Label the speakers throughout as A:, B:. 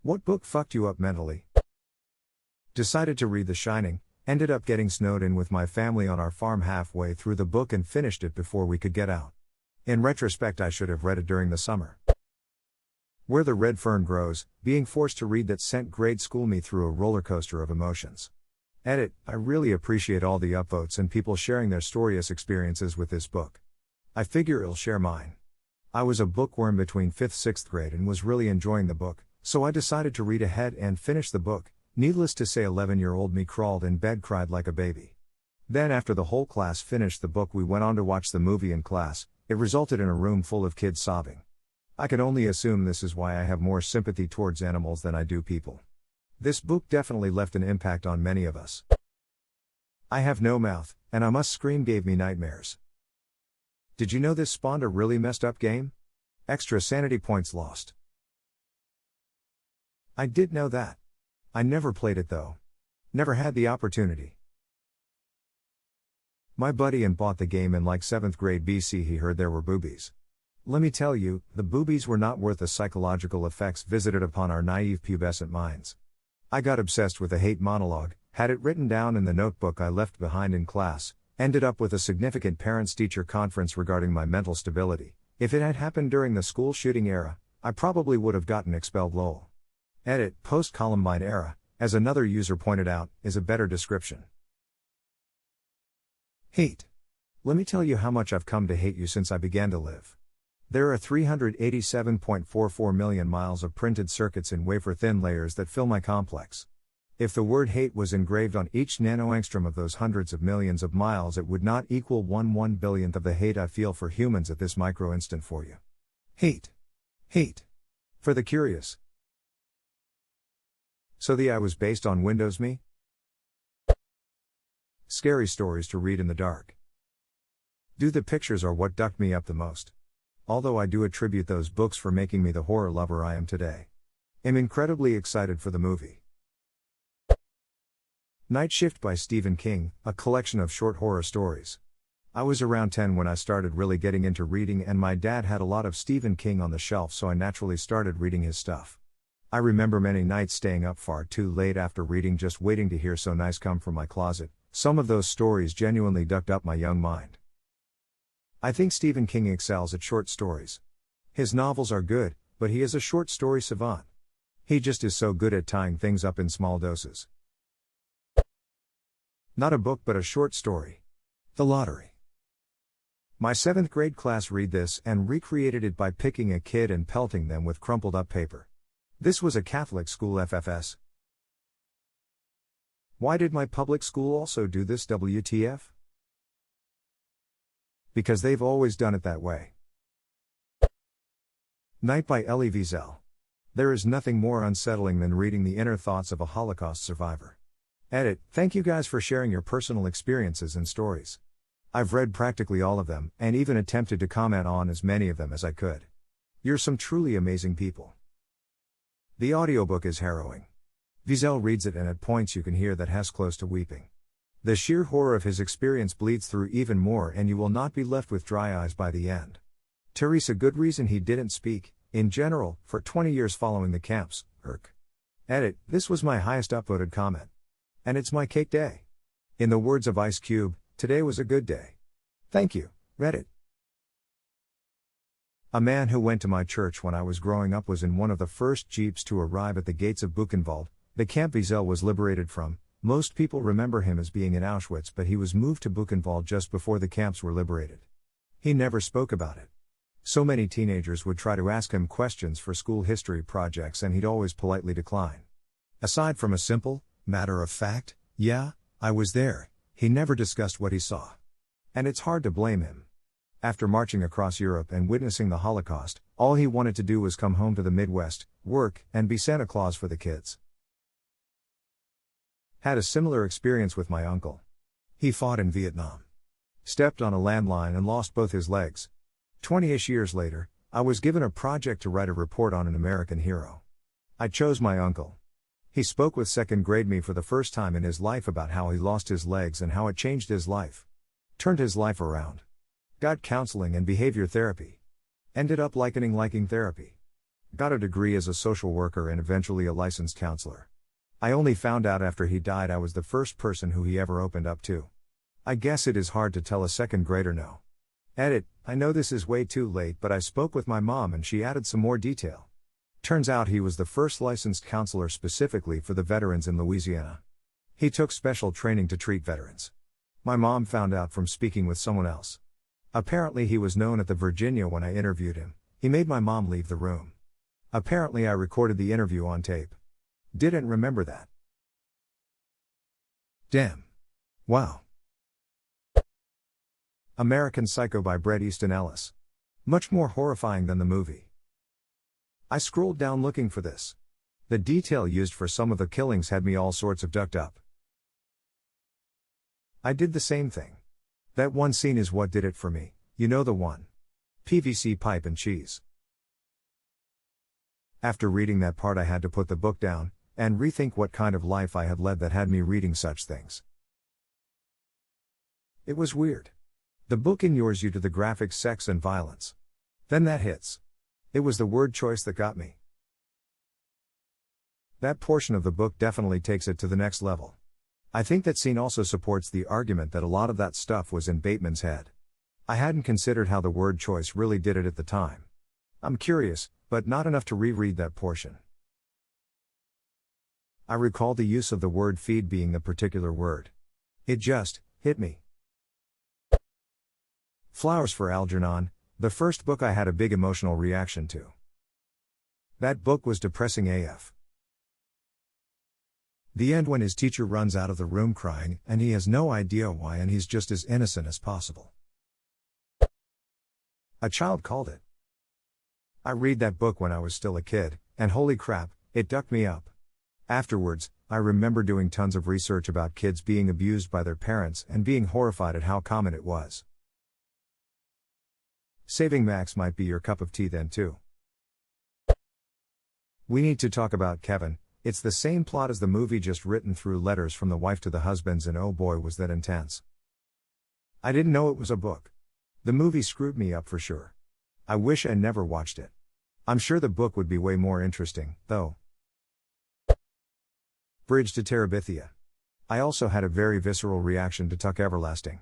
A: What book fucked you up mentally? Decided to read The Shining, ended up getting snowed in with my family on our farm halfway through the book and finished it before we could get out. In retrospect, I should have read it during the summer. Where the Red Fern Grows, being forced to read that sent grade school me through a roller coaster of emotions. Edit, I really appreciate all the upvotes and people sharing their storious experiences with this book. I figure I'll share mine. I was a bookworm between 5th, 6th grade and was really enjoying the book, so I decided to read ahead and finish the book. Needless to say, 11-year-old me crawled in bed, cried like a baby. Then after the whole class finished the book, we went on to watch the movie in class. It resulted in a room full of kids sobbing. I can only assume this is why I have more sympathy towards animals than I do people. This book definitely left an impact on many of us. I Have No Mouth, and I Must Scream gave me nightmares. Did you know this spawned a really messed up game? Extra sanity points lost. I did know that. I never played it though. Never had the opportunity. My buddy and bought the game in like 7th grade BC. He heard there were boobies. Let me tell you, the boobies were not worth the psychological effects visited upon our naive pubescent minds. I got obsessed with a hate monologue, had it written down in the notebook I left behind in class, ended up with a significant parents-teacher conference regarding my mental stability. If it had happened during the school shooting era, I probably would have gotten expelled. Lol. Edit, post-Columbine era, as another user pointed out, is a better description. Hate. Let me tell you how much I've come to hate you since I began to live. There are 387.44 million miles of printed circuits in wafer-thin layers that fill my complex. If the word hate was engraved on each nanoangstrom of those hundreds of millions of miles, it would not equal 1/1 billionth of the hate I feel for humans at this micro-instant for you. Hate. Hate. For the curious. So the I was based on Windows Me? Scary stories to read in the dark. The pictures are what ducked me up the most. Although I do attribute those books for making me the horror lover I am today. I'm incredibly excited for the movie. Night Shift by Stephen King, a collection of short horror stories. I was around 10 when I started really getting into reading, and my dad had a lot of Stephen King on the shelf, so I naturally started reading his stuff. I remember many nights staying up far too late after reading, just waiting to hear So Nice come from my closet. Some of those stories genuinely ducked up my young mind. I think Stephen King excels at short stories. His novels are good, but he is a short story savant. He just is so good at tying things up in small doses. Not a book but a short story. The Lottery. My 7th grade class read this and recreated it by picking a kid and pelting them with crumpled up paper. This was a Catholic school FFS. Why did my public school also do this, WTF? Because they've always done it that way. Night by Elie Wiesel. There is nothing more unsettling than reading the inner thoughts of a Holocaust survivor. Edit, thank you guys for sharing your personal experiences and stories. I've read practically all of them, and even attempted to comment on as many of them as I could. You're some truly amazing people. The audiobook is harrowing. Wiesel reads it, and at points you can hear that has close to weeping. The sheer horror of his experience bleeds through even more, and you will not be left with dry eyes by the end. Teresa, good reason he didn't speak, in general, for 20 years following the camps, irk. Edit, this was my highest upvoted comment. And it's my cake day. In the words of Ice Cube, today was a good day. Thank you, Reddit. A man who went to my church when I was growing up was in one of the first jeeps to arrive at the gates of Buchenwald, the camp Wiesel was liberated from. Most people remember him as being in Auschwitz, but he was moved to Buchenwald just before the camps were liberated. He never spoke about it. So many teenagers would try to ask him questions for school history projects, and he'd always politely decline. Aside from a simple, matter-of-fact, yeah, I was there, he never discussed what he saw. And it's hard to blame him. After marching across Europe and witnessing the Holocaust, all he wanted to do was come home to the Midwest, work, and be Santa Claus for the kids. Had a similar experience with my uncle. He fought in Vietnam. Stepped on a landmine and lost both his legs. 20-ish years later, I was given a project to write a report on an American hero. I chose my uncle. He spoke with 2nd grade me for the first time in his life about how he lost his legs and how it changed his life. Turned his life around. Got counseling and behavior therapy. Ended up liking therapy. Got a degree as a social worker and eventually a licensed counselor. I only found out after he died I was the first person who he ever opened up to. I guess it is hard to tell a second grader no. Edit, I know this is way too late, but I spoke with my mom and she added some more detail. Turns out he was the first licensed counselor specifically for the veterans in Louisiana. He took special training to treat veterans. My mom found out from speaking with someone else. Apparently he was known at the Virginia when I interviewed him. He made my mom leave the room. Apparently I recorded the interview on tape. Didn't remember that. Damn. Wow. American Psycho by Bret Easton Ellis. Much more horrifying than the movie. I scrolled down looking for this. The detail used for some of the killings had me all sorts of ducked up. I did the same thing. That one scene is what did it for me, you know the one. PVC pipe and cheese. After reading that part I had to put the book down, and rethink what kind of life I had led that had me reading such things. It was weird. The book inures you to the graphic sex and violence. Then that hits. It was the word choice that got me. That portion of the book definitely takes it to the next level. I think that scene also supports the argument that a lot of that stuff was in Bateman's head. I hadn't considered how the word choice really did it at the time. I'm curious, but not enough to reread that portion. I recall the use of the word feed being the particular word. It just hit me. Flowers for Algernon, the first book I had a big emotional reaction to. That book was depressing AF. The end when his teacher runs out of the room crying and he has no idea why and he's just as innocent as possible. A Child Called It. I read that book when I was still a kid, and holy crap, it ducked me up. Afterwards, I remember doing tons of research about kids being abused by their parents and being horrified at how common it was. Saving Max might be your cup of tea then too. We need to talk about Kevin. It's the same plot as the movie, just written through letters from the wife to the husbands, and oh boy was that intense. I didn't know it was a book. The movie screwed me up for sure. I wish I never watched it. I'm sure the book would be way more interesting, though. Bridge to Terabithia. I also had a very visceral reaction to Tuck Everlasting.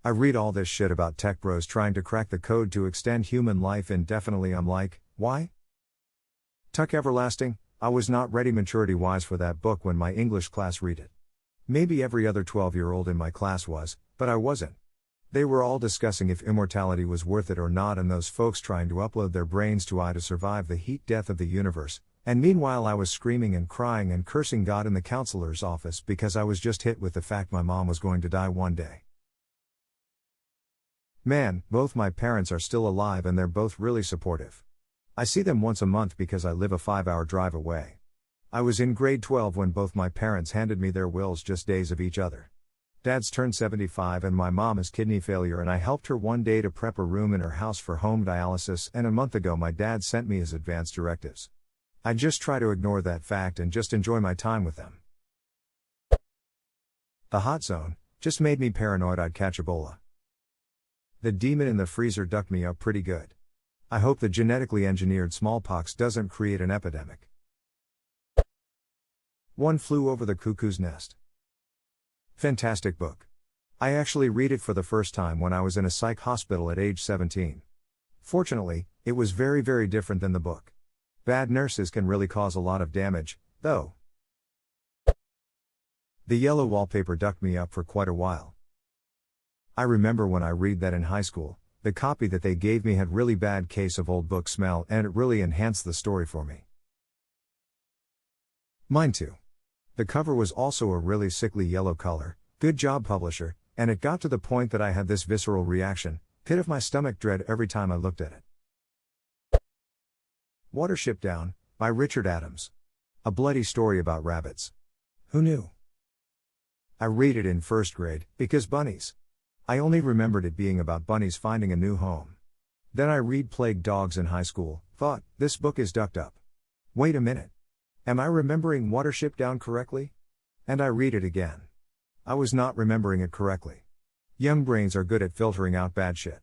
A: I read all this shit about tech bros trying to crack the code to extend human life indefinitely. I'm like, why? Tuck Everlasting, I was not ready maturity-wise for that book when my English class read it. Maybe every other 12-year-old in my class was, but I wasn't. They were all discussing if immortality was worth it or not, and those folks trying to upload their brains to AI to survive the heat death of the universe, and meanwhile I was screaming and crying and cursing God in the counselor's office because I was just hit with the fact my mom was going to die one day. Man, both my parents are still alive and they're both really supportive. I see them once a month because I live a 5-hour drive away. I was in grade 12 when both my parents handed me their wills just days of each other. Dad's turned 75 and my mom has kidney failure, and I helped her one day to prep a room in her house for home dialysis, and a month ago my dad sent me his advance directives. I just try to ignore that fact and just enjoy my time with them. The Hot Zone just made me paranoid I'd catch Ebola. The demon in the freezer ducked me up pretty good. I hope the genetically engineered smallpox doesn't create an epidemic. One Flew Over the Cuckoo's Nest. Fantastic book. I actually read it for the first time when I was in a psych hospital at age 17. Fortunately, it was very, very different than the book. Bad nurses can really cause a lot of damage, though. The Yellow Wallpaper ducked me up for quite a while. I remember when I read that in high school, the copy that they gave me had really bad case of old book smell, and it really enhanced the story for me. Mine too. The cover was also a really sickly yellow color. Good job, publisher, and it got to the point that I had this visceral reaction, pit of my stomach dread every time I looked at it. Watership Down, by Richard Adams. A bloody story about rabbits. Who knew? I read it in first grade, because bunnies. I only remembered it being about bunnies finding a new home. Then I read Plague Dogs in high school, thought, this book is ducked up. Wait a minute. Am I remembering Watership Down correctly? And I read it again. I was not remembering it correctly. Young brains are good at filtering out bad shit.